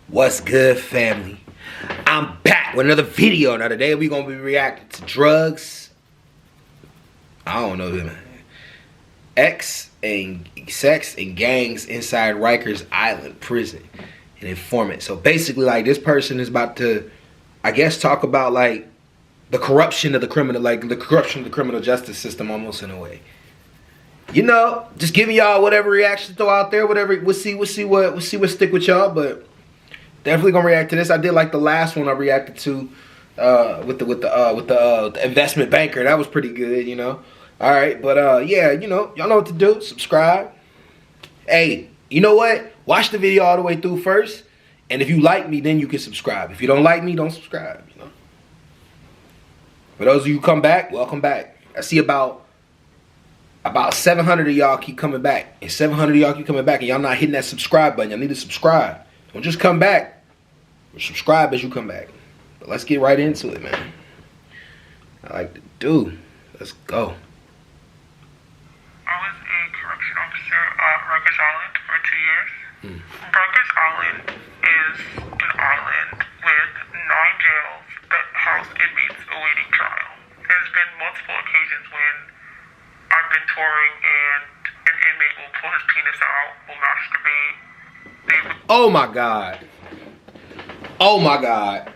What's good, family? I'm back with another video. Now today we're gonna be reacting to drugs. I don't know them. Sex and gangs inside Rikers Island prison. An informant. So basically, like, this person is about to, I guess, talk about like the corruption of the criminal justice system, almost in a way. You know, just giving y'all whatever reaction throw out there, whatever. We'll see what stick with y'all, but definitely gonna react to this. I did like the last one I reacted to with the investment banker. That was pretty good, you know. All right, but yeah, you know, y'all know what to do. Subscribe. Hey, you know what? Watch the video all the way through first, and if you like me, then you can subscribe. If you don't like me, don't subscribe. You know. For those of you who come back, welcome back. I see about 700 of y'all keep coming back, and 700 of y'all keep coming back, and y'all not hitting that subscribe button. Y'all need to subscribe. Don't just come back. Subscribe as you come back. But let's get right into it, man. I like to do. Let's go. I was a correction officer at Rikers Island for 2 years. Rikers Island is an island with 9 jails that house inmates awaiting trial. There's been multiple occasions when I've been touring and an inmate will pull his penis out, will masturbate. Oh my God. Oh my God.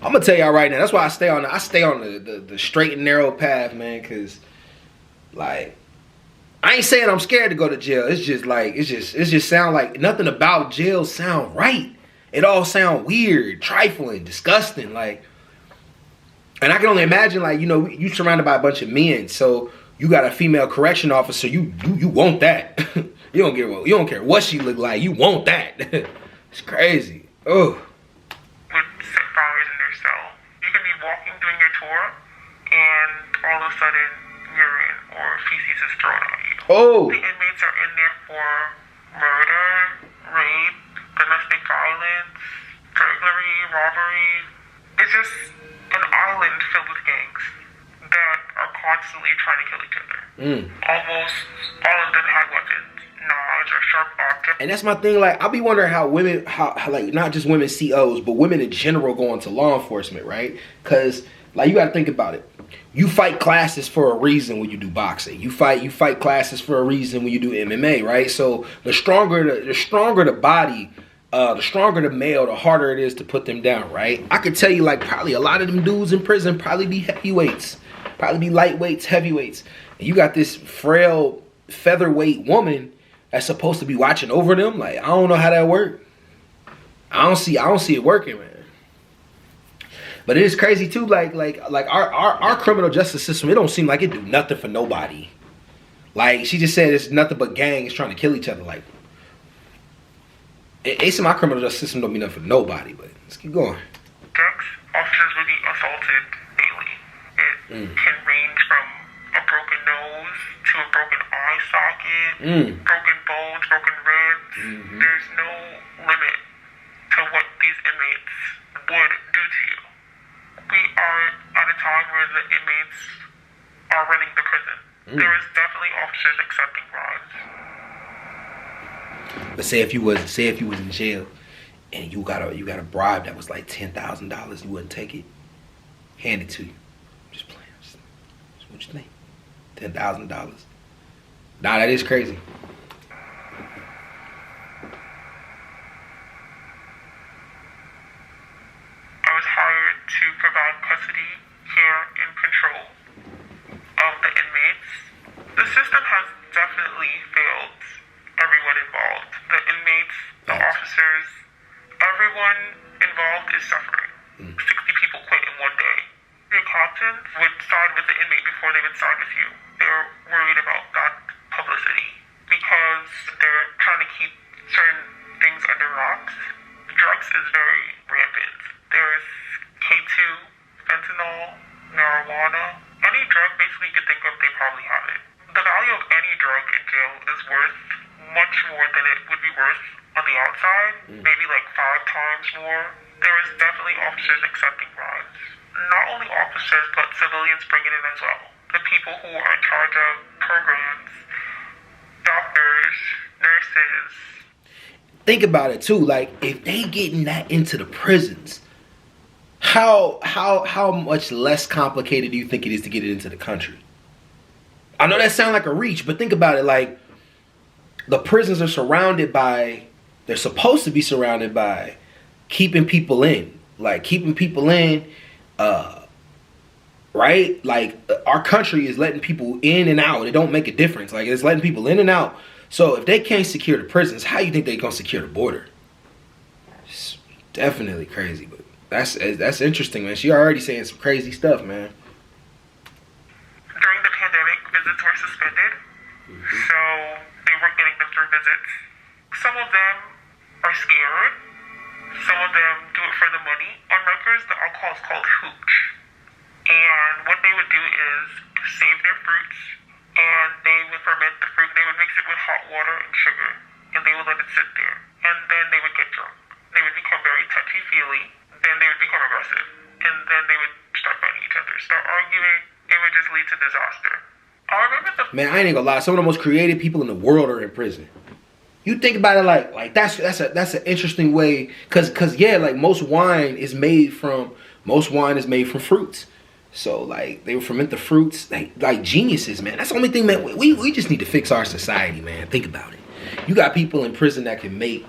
I'm gonna tell y'all right now. That's why I stay on the straight and narrow path, man. Cause like, I ain't saying I'm scared to go to jail. It's just like it just sound like nothing about jail sound right. It all sound weird, trifling, disgusting. Like, and I can only imagine, like, you know, you surrounded by a bunch of men, so you got a female correction officer. You want that. You don't care what she look like. You want that. It's crazy. Oh. With set fires in their cell. You can be walking doing your tour, and all of a sudden, urine or feces is thrown at you. Oh. The inmates are in there for murder, rape, domestic violence, burglary, robbery. It's just an island filled with gangs that are constantly trying to kill each other. Almost all of them had weapons, knives or sharp objects. And that's my thing. Like, I'll be wondering how women, how like, not just women COs, but women in general go into law enforcement, right? Because, like, you got to think about it. You fight classes for a reason when you do boxing. You fight classes for a reason when you do MMA, right? So the stronger the body, the stronger the male, the harder it is to put them down, right? I could tell you, like, probably a lot of them dudes in prison probably be heavyweights, probably be lightweights, heavyweights. And you got this frail featherweight woman that's supposed to be watching over them. Like, I don't know how that works. I don't see it working, man. But it is crazy too. Like our criminal justice system, it don't seem like it do nothing for nobody. Like, she just said it's nothing but gangs trying to kill each other. Like, it's my criminal justice system don't mean nothing for nobody. But let's keep going. Drugs, officers will be assaulted daily. It can range from a broken nose to a broken eye socket, broken bones, broken ribs. There's no limit to what these inmates would do to you. We are at a time where the inmates are running the prison. There is definitely officers accepting bribes. But say if you was in jail and you got a bribe that was like $10,000, you wouldn't take it? Hand it to you. Just playing. Just what you think? $10,000. Nah, that is crazy. I was hired to provide custody, care, and control of the inmates. The system has definitely failed everyone involved. The inmates, the officers, everyone involved is suffering. 60 people quit in one day. Your captains would side with the inmate before they would side with you. They're worried about that publicity because they're trying to keep certain things under wraps. Drugs is very rampant. There's K2, fentanyl, marijuana. Any drug basically you could think of, they probably have it. The value of any drug in jail is worth much more than it would be worth on the outside. Maybe like 5 times more. There is definitely officers accepting bribes. Not only officers, but civilians bring it in as well. The people who are in charge of programs, doctors, nurses. think about it too. Like, if they getting that into the prisons, how much less complicated do you think it is to get it into the country? I know that sounds like a reach, but think about it. Like, the prisons are surrounded by, they're supposed to be surrounded by keeping people in. Like, keeping people in, right? Like, our country is letting people in and out. It don't make a difference. Like, it's letting people in and out. So if they can't secure the prisons, how you think they gonna secure the border? It's definitely crazy, but that's interesting, man. She already saying some crazy stuff, man. During the pandemic, visits were suspended, so they weren't getting them through visits. Some of them are scared. Some of them do it for the money. On Rikers, the alcohol is called hooch. And what they would do is save their fruits, and they would ferment the fruit. They would mix it with hot water and sugar, and they would let it sit there. And then they would get drunk. They would become very touchy-feely. Then they would become aggressive. And then they would start fighting each other, start arguing. It would just lead to disaster. I remember Man, I ain't gonna lie. Some of the most creative people in the world are in prison. You think about it like that's an interesting way, cause yeah, like most wine is made from fruits. So like they would ferment the fruits, like geniuses, man. That's the only thing, man. We just need to fix our society, man. Think about it. You got people in prison that can make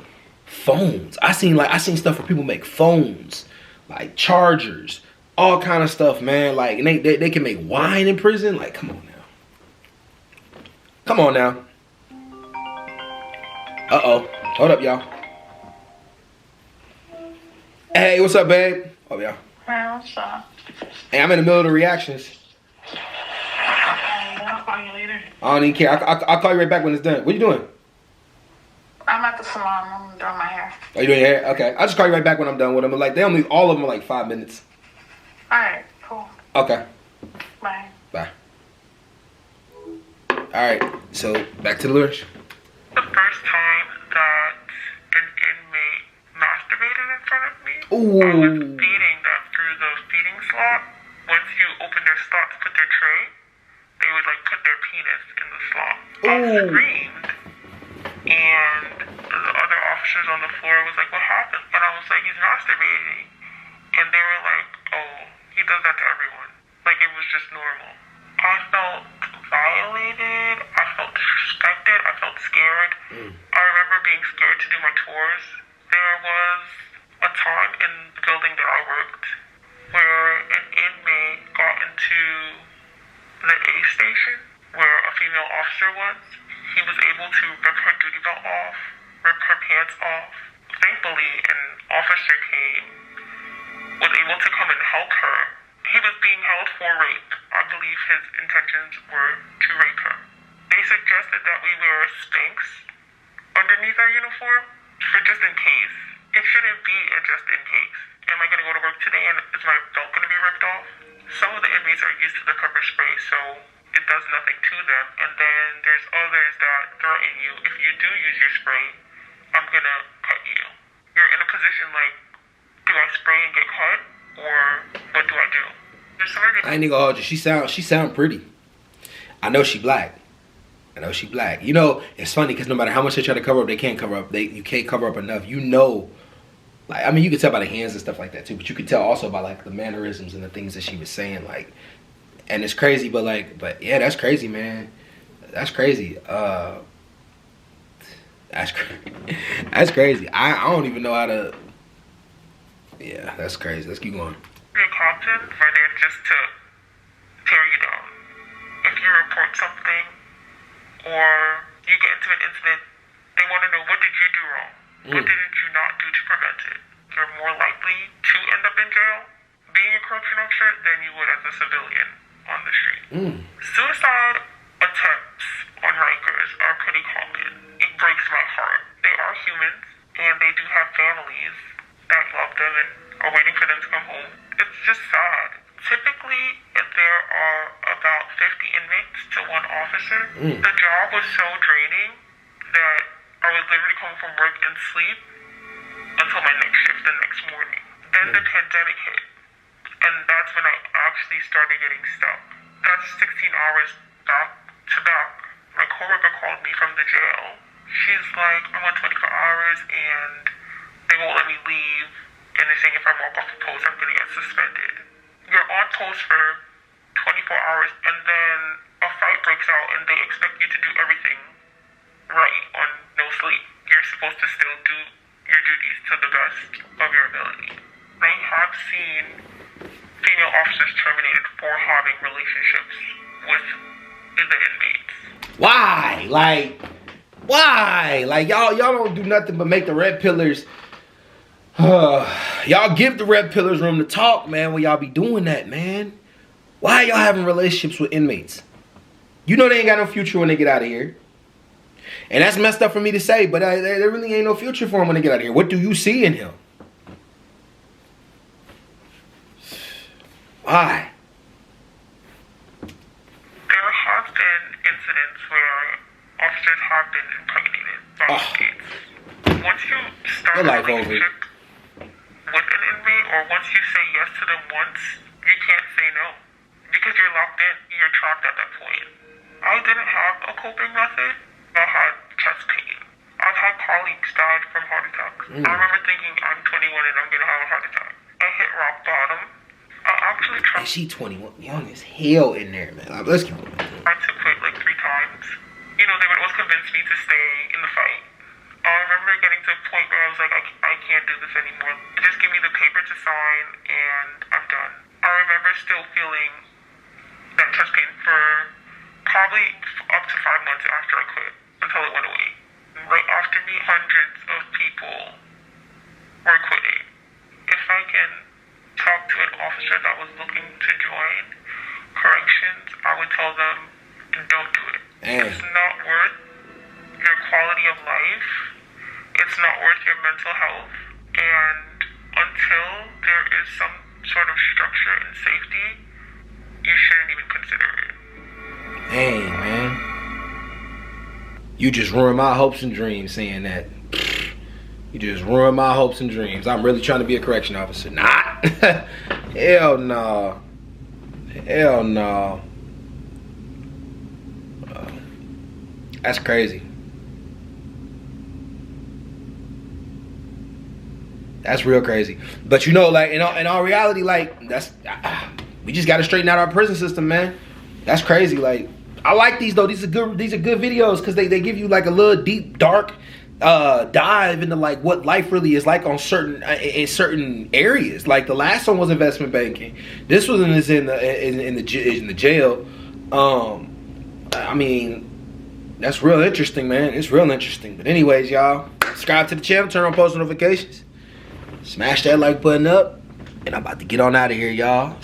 phones. I seen stuff where people make phones, like chargers, all kind of stuff, man. Like, and they can make wine in prison. Like, come on now. Uh-oh. Hold up, y'all. Hey, what's up, babe? Oh, yeah. Hey, what's up? Hey, I'm in the middle of the reactions. I'll call you later. I don't even care. I'll call you right back when it's done. What you doing? I'm at the salon. I'm doing my hair. Oh, you doing your hair? Okay. I'll just call you right back when I'm done with them. Like, all of them are like 5 minutes. Alright, cool. Okay. Bye. Bye. Alright, so back to the lyrics. the first time that an inmate masturbated in front of me. Ooh. I was feeding them through the feeding slot. Once you open their slot to put their tray, they would like put their penis in the slot. I screamed, and the other officers on the floor was like, "What happened?" And I was like, "He's masturbating," and they were like, "Oh, he does that to everyone." Like it was just normal. I felt violated. I felt disrespected. I felt scared. I remember being scared to do my chores. There was a time in the building that I worked where an inmate got into the A station where a female officer was. He was able to rip her duty belt off, rip her pants off. Thankfully, an officer came, was able to come and help her. He was being held for rape. I believe his intentions were to rape her. They suggested that we wear Spanx underneath our uniform for just in case. It shouldn't be a just in case. Am I going to go to work today and is my belt going to be ripped off? Some of the inmates are used to the pepper spray, so it does nothing to them. And then there's others that threaten you. If you do use your spray, I'm going to cut you. You're in a position like, do I spray and get cut? Or what do I do? I ain't gonna hold you. She sound pretty. I know she black. You know, it's funny because no matter how much they try to cover up, they can't cover up. You can't cover up enough. You know, like I mean, you can tell by the hands and stuff like that too. But you can tell also by like the mannerisms and the things that she was saying. Like, and it's crazy, but yeah, that's crazy, man. That's crazy. That's crazy. I don't even know how to. Yeah, that's crazy. Let's keep going. Your cops are there just to tear you down. If you report something or you get into an incident, they want to know what did you do wrong? What did you not do to prevent it? You're more likely to end up in jail being a correction officer than you would as a civilian on the street. Suicide attempts on Rikers are pretty common. It breaks my heart. They are humans and they do have families that love them and are waiting for them to come home. It's just sad. Typically, there are about 50 inmates to one officer. The job was so draining that I would literally come from work and sleep until my next shift the next morning. Then the pandemic hit, and that's when I actually started getting stuck. That's 16 hours back to back. My coworker called me from the jail. She's like, "I want 24 hours and they won't let me leave. And they're saying if I walk off the post, I'm going to get suspended. You're on post for 24 hours and then a fight breaks out and they expect you to do everything right on no sleep. You're supposed to still do your duties to the best of your ability. I have seen female officers terminated for having relationships with the inmates. Why? Why? Like y'all don't do nothing but make the red pillars. Y'all give the red pillars room to talk, man. When y'all be doing that, man. Why y'all having relationships with inmates? You know they ain't got no future when they get out of here. And that's messed up for me to say, but there really ain't no future for him when they get out of here. What do you see in him? Why? There have been incidents where officers have been impregnated by inmates. Once you start a relationship with an inmate, or once you say yes to them once, you can't say no. Because you're locked in, you're trapped at that point. I didn't have a coping method. I had chest pain. I've had colleagues die from heart attacks. I remember thinking, I'm 21 and I'm going to have a heart attack. I hit rock bottom. I actually tried. And she 21, young as hell in there, man. Like, let's keep going. I tried to quit like 3 times. You know, they would always convince me to stay in the fight. I remember getting to a point where I was like, I can't do this anymore. Just give me the paper to sign and I'm done. I remember still feeling that chest pain for probably up to 5 months after I quit, until it went away. Right after me, hundreds of people were quitting. If I can talk to an officer that was looking to join corrections, I would tell them, don't do it. It's not worth your quality of life. It's not worth your mental health. And until there is some sort of structure and safety, you shouldn't even consider it. Dang, man. You just ruined my hopes and dreams saying that. You just ruined my hopes and dreams. I'm really trying to be a correction officer. Not. Hell no. Hell no. That's crazy. That's real crazy. But you know, like in all reality, like we just got to straighten out our prison system, man. That's crazy. Like I like these though. These are good videos because they give you like a little deep, dark dive into like what life really is like on certain areas. Like the last one was investment banking. This one is in the jail. I mean, that's real interesting, man. It's real interesting. But anyways, y'all, subscribe to the channel, turn on post notifications, smash that like button up, and I'm about to get on out of here, y'all.